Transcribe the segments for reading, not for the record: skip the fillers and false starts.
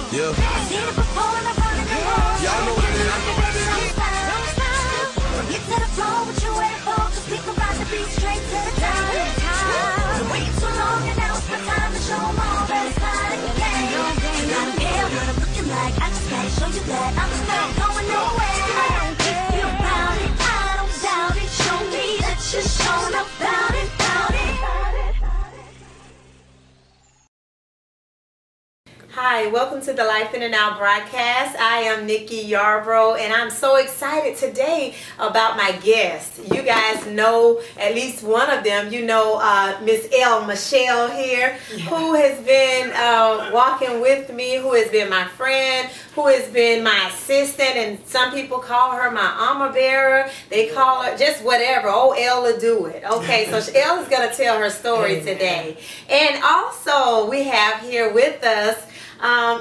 Yeah. Y'all know what it is. Get to the floor, what you waiting for? Cause we can ride the beat straight to the top. Been waiting too long and now it's the time to show them all that it's not in the game. You don't care what I'm looking like, I just gotta show you that I'm still going nowhere. I don't care about it, I don't doubt it. Show me that you're showing up about it, about it. Hi, welcome to the Life in the Now broadcast. I am Nicky Yarborough, and I'm so excited today about my guest. You guys know at least one of them. You know Miss L.Michelle here, who has been walking with me, who has been my friend, who has been my assistant, and some people call her my armor bearer. They call her just whatever. Oh, L will do it. Okay, so L is going to tell her story today. And also we have here with us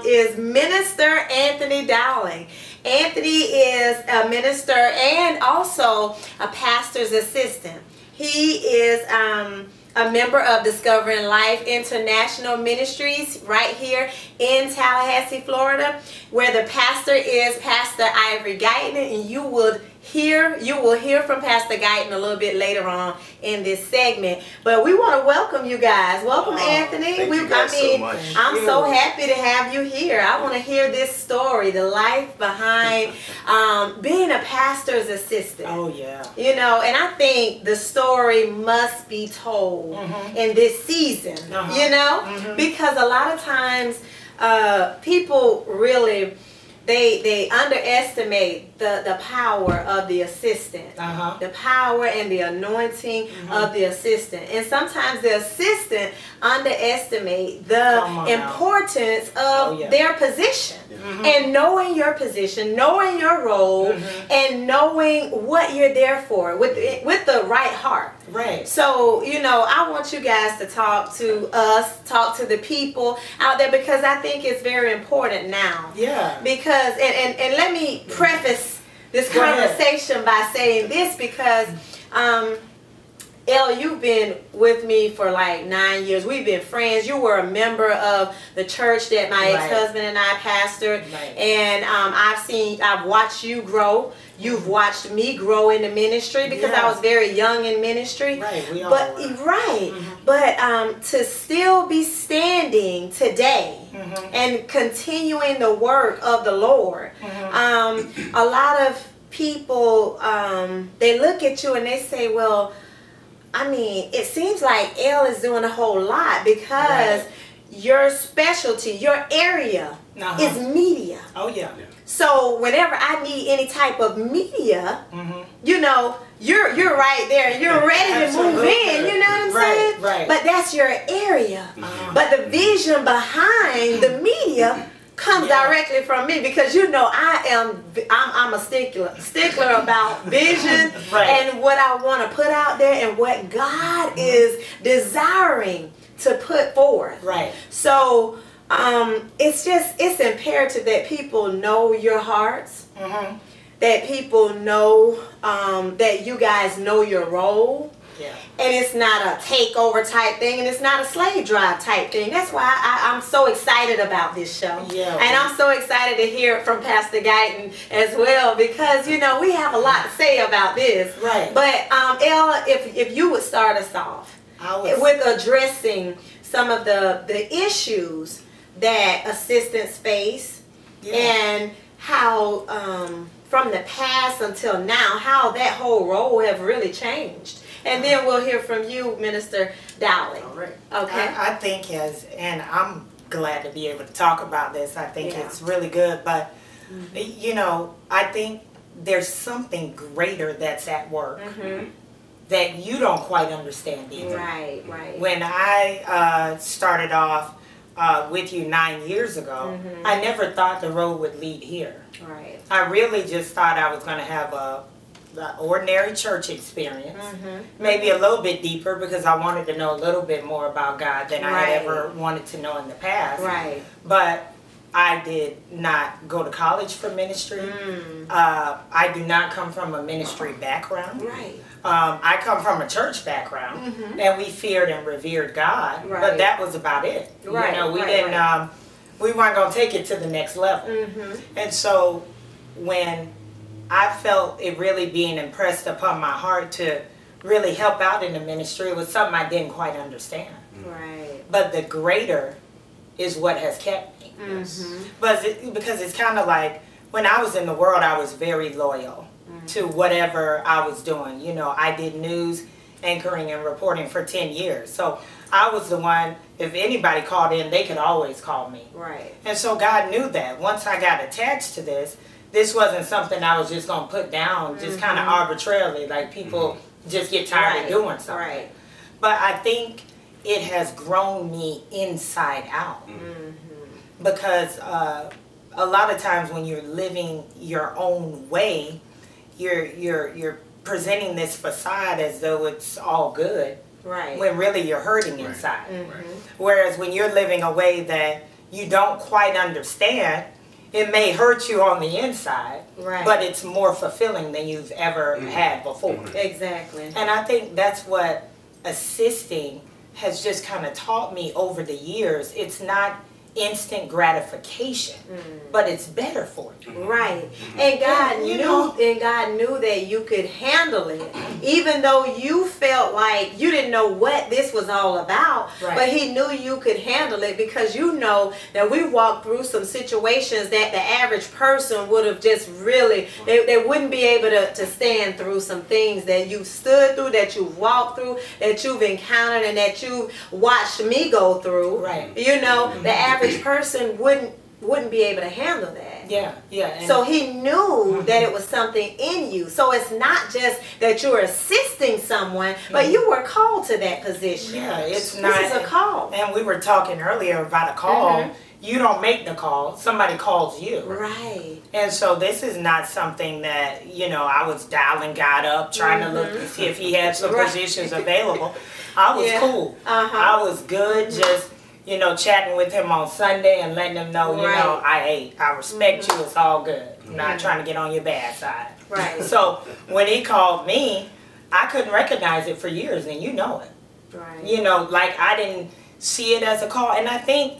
is Minister Anthony Dowling. Anthony is a minister and also a pastor's assistant. He is a member of Discovering Life International Ministries right here in Tallahassee, Florida, where the pastor is Pastor Ivery Guyton, and you will hear from Pastor Guyton a little bit later on in this segment. But we want to welcome you guys. Welcome, Anthony. Thank you guys so much. I'm so happy to have you here. I want to hear this story, the life behind being a pastor's assistant. Oh, yeah. You know, and I think the story must be told in this season, you know, because a lot of times people really, they underestimate the power of the assistant, the power and the anointing of the assistant. And sometimes the assistant underestimate the importance of their position. And knowing your position, knowing your role, and knowing what you're there for with the right heart. Right. So, you know, I want you guys to talk to us, talk to the people out there, because I think it's very important now. Yeah. Because, and let me preface this conversation by saying this, because Elle, you've been with me for like 9 years. We've been friends. You were a member of the church that my ex-husband and I pastored. And I've watched you grow. You've watched me grow in the ministry, because I was very young in ministry. Right, we all were. But to still be standing today and continuing the work of the Lord, a lot of people, they look at you and they say, well, I mean, it seems like Elle is doing a whole lot, because your specialty, your area is media. Oh, yeah. So whenever I need any type of media, you know, you're right there. You're ready to move in. You know what I'm saying? Right. But that's your area. But the vision behind the media comes directly from me, because you know I'm a stickler about vision and what I want to put out there and what God is desiring to put forth. Right. So it's imperative that people know your hearts, that people know that you guys know your role. Yeah. And it's not a takeover type thing, and it's not a slave drive type thing. That's why I'm so excited about this show. Yeah. And I'm so excited to hear it from Pastor Guyton as well, because, you know, we have a lot to say about this. Right. But, Elle, if you would start us off with addressing some of the issues that assistants face, and how, from the past until now, how that whole role have really changed. And then we'll hear from you, Minister Dowling. All right. Okay. I think and I'm glad to be able to talk about this. I think it's really good. But, you know, I think there's something greater that's at work that you don't quite understand either. Right, right. When I started off with you 9 years ago, I never thought the road would lead here. Right. I really just thought I was going to have the ordinary church experience, maybe a little bit deeper, because I wanted to know a little bit more about God than I had ever wanted to know in the past. Right. But I did not go to college for ministry. I do not come from a ministry background. Right. I come from a church background, and we feared and revered God, but that was about it. Right. You know, we didn't. we weren't going to take it to the next level. And so when I felt it really being impressed upon my heart to really help out in the ministry, it was something I didn't quite understand. Right. But the greater is what has kept me. But because it's kind of like, when I was in the world, I was very loyal to whatever I was doing. You know, I did news anchoring and reporting for 10 years. So I was the one, if anybody called in, they could always call me. Right. And so God knew that. Once I got attached to this wasn't something I was just going to put down just kind of arbitrarily, like people just get tired of doing something. Right. But I think it has grown me inside out. Because a lot of times when you're living your own way, you're presenting this facade as though it's all good. Right. When really you're hurting inside. Whereas when you're living a way that you don't quite understand, it may hurt you on the inside, but it's more fulfilling than you've ever had before. Exactly. And I think that's what assisting has just kind of taught me over the years. It's not instant gratification, but it's better for you. Right. And God knew that you could handle it, even though you felt like you didn't know what this was all about. But He knew you could handle it, because you know that we walked through some situations that the average person would have just really, they wouldn't be able to stand through some things that you've stood through, that you've walked through, that you've encountered, and that you've watched me go through. You know, the average person wouldn't be able to handle that. Yeah. So He knew that it was something in you. So it's not just that you're assisting someone, but you were called to that position. Yeah, it's not. This is a call. And we were talking earlier about a call. You don't make the call. Somebody calls you. Right. And so this is not something that, you know, I was dialing God up, trying to look to see if He had some positions available. I was cool. I was good, just, you know, chatting with Him on Sunday and letting Him know, you know, I respect you, it's all good. I'm not trying to get on your bad side. Right. So when He called me, I couldn't recognize it for years, and you know it. Right. You know, like I didn't see it as a call. And I think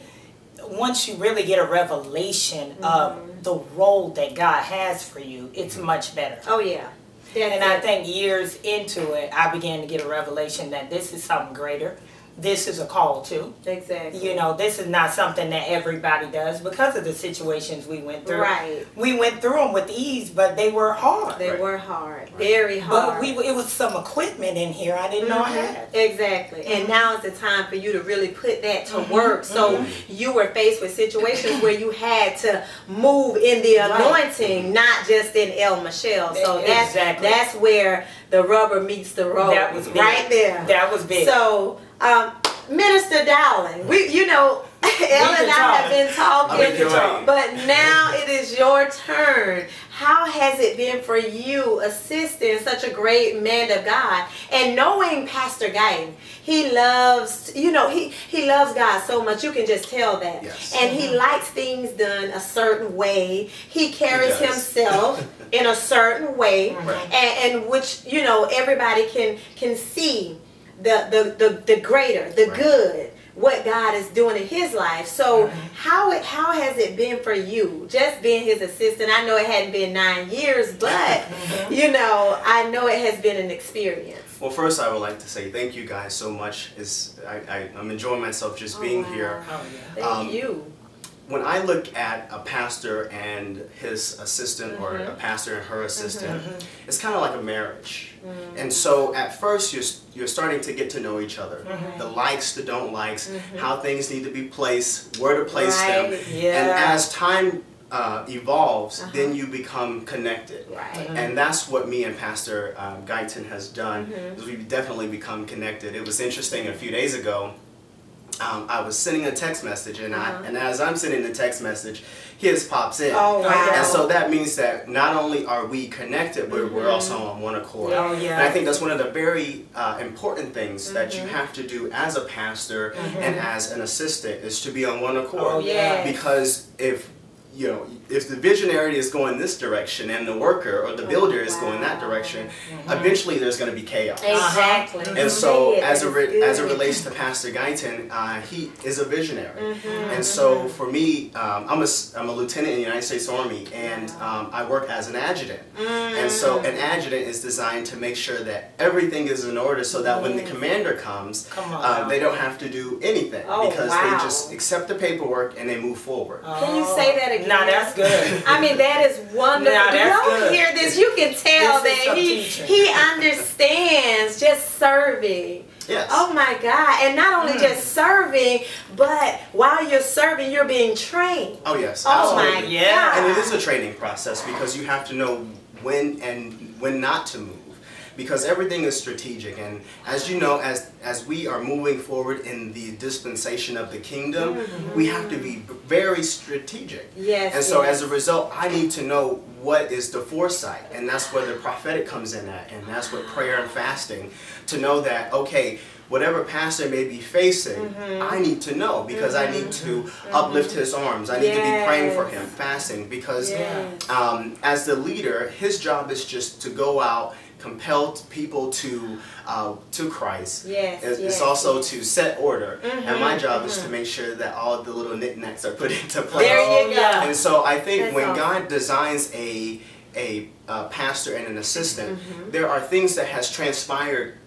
once you really get a revelation of the role that God has for you, it's much better. Oh, yeah. And I think years into it, I began to get a revelation that this is something greater. This is a call too. Exactly. You know, this is not something that everybody does because of the situations we went through. Right. We went through them with ease, but they were hard. They were hard. Very hard. But it was some equipment in here I didn't know I had. Exactly. And now is the time for you to really put that to work. So you were faced with situations where you had to move in the anointing, not just in L.Michelle. So that's where the rubber meets the road. That was big. Right there. That was big. So, Minister Dowling, you know, Elle and I have been talking, but now it is your turn. How has it been for you assisting such a great man of God, and knowing Pastor Guyton? He loves, you know, he loves God so much. You can just tell that. Yes. And he likes things done a certain way. He carries himself in a certain way, and which, you know, everybody can see the greater, the good, what God is doing in his life. So how has it been for you, just being his assistant? I know it hadn't been 9 years, but you know, I know it has been an experience. Well, first I would like to say thank you guys so much. I'm enjoying myself just being here. Thank you. When I look at a pastor and his assistant, or a pastor and her assistant, it's kind of like a marriage. And so at first you're starting to get to know each other. The likes, the don't likes, how things need to be placed, where to place them. And as time evolves, then you become connected. And that's what me and Pastor Guyton has done, is we've definitely become connected. It was interesting, a few days ago, I was sending a text message, and as I'm sending the text message, his pops in. Oh, wow. And so that means that not only are we connected, but we're also on one accord. And I think that's one of the very important things that you have to do as a pastor and as an assistant, is to be on one accord. Because if you know, if the visionary is going this direction and the worker or the builder is going that direction, eventually there's going to be chaos. Exactly. And so as it relates to Pastor Guyton, he is a visionary. And so for me, I'm a lieutenant in the United States Army, and I work as an adjutant. And so an adjutant is designed to make sure that everything is in order so that when the commander comes, they don't have to do anything because they just accept the paperwork and they move forward. Can you say that again? No, that's good. I mean, that is wonderful. No, that's Y'all good. hear this? You can tell This is that some teaching. he understands just serving. Yes. Oh my God. And not only just serving, but while you're serving, you're being trained. Oh yes. Oh my absolutely. God. And it is a training process because you have to know when not to move. Because everything is strategic, and as you know, as we are moving forward in the dispensation of the kingdom, we have to be very strategic. Yes. And so as a result, I need to know what is the foresight, and that's where the prophetic comes in at, and that's what prayer and fasting, to know that, okay, whatever pastor may be facing, I need to know because I need to uplift his arms. I need to be praying for him, fasting, because as the leader, his job is just to go out, compel people to Christ. It's also to set order, and my job is to make sure that all the little knickknacks are put into place. There you go. And so I think That's when awesome. God designs a pastor and an assistant, there are things that has transpired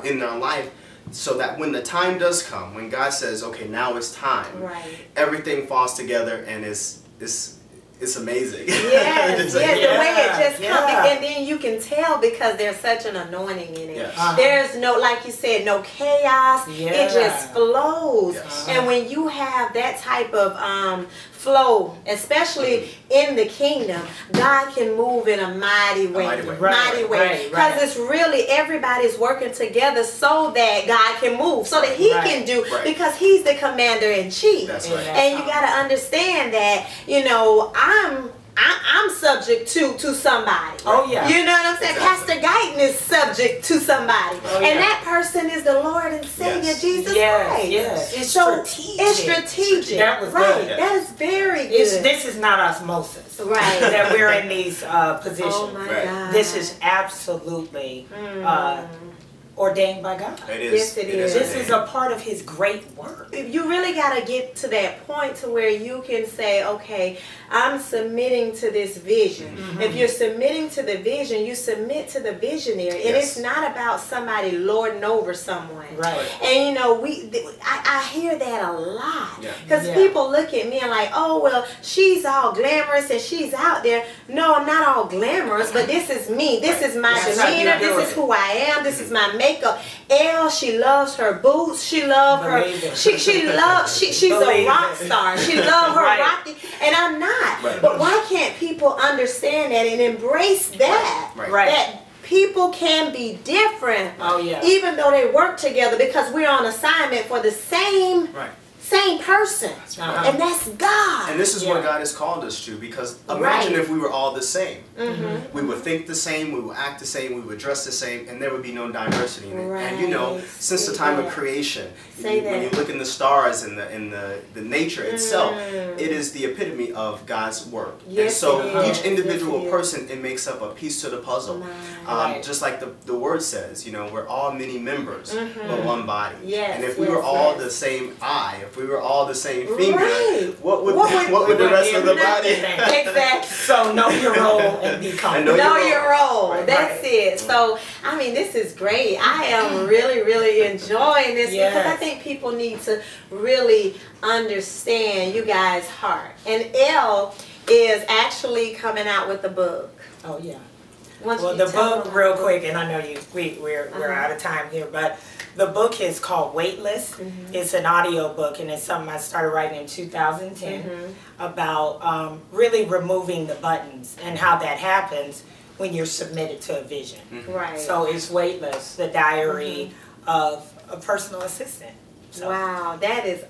in their life, so that when the time does come, when God says, okay, now it's time, everything falls together and it's amazing. Yes, the way it just comes, and then you can tell because there's such an anointing in it. There's no, like you said, no chaos. It just flows. And when you have that type of flow, especially in the kingdom, God can move in a mighty way. Mighty way. Because it's really everybody's working together so that God can move, so that He can do, because He's the commander in chief. That's right. And you got to understand that, you know, I'm subject to somebody. Oh yeah. You know what I'm saying? Exactly. Pastor Guyton is subject to somebody. And that person is the Lord and Savior Jesus Christ. It's so strategic. It's strategic. That was right. good. That is very good. This is not osmosis. Right. That we're in these positions. Oh my God. This is absolutely ordained by God. It is. Yes, it is. This is a part of His great work. You really got to get to that point to where you can say, okay, I'm submitting to this vision. If you're submitting to the vision, you submit to the visionary. And it's not about somebody lording over someone. Right. And you know, I hear that a lot. Because people look at me and like, oh, well, she's all glamorous and she's out there. No, I'm not all glamorous, but this is me. This is my demeanor. This is who I am. This is my makeup. Elle, she loves her boots. She loves her. She's a rock star. She loves her rocky, and I'm not. But why can't people understand that and embrace that? That people can be different. Even though they work together, because we're on assignment for the same person. And that's God. And this is what God has called us to, because imagine if we were all the same. We would think the same, we would act the same, we would dress the same, and there would be no diversity in it. And you know, since the time of creation, when you look in the stars and the nature itself, it is the epitome of God's work. And so each individual person, it makes up a piece to the puzzle. Just like the word says, you know, we're all many members, but one body. And if we were all the same eye, if we were all the same finger, what would the rest of the body? Exactly. So know your role and be confident. Know your role. That's it. So, I mean, this is great. I am really, really enjoying this because I think people need to really understand you guys' heart. And Elle is actually coming out with a book. Oh yeah. Well, the book, real quick, and I know we're out of time here, but the book is called Weightless. It's an audio book, and it's something I started writing in 2010 about really removing the buttons and how that happens when you're submitted to a vision. So it's Weightless, the diary of a personal assistant. So. Wow, that is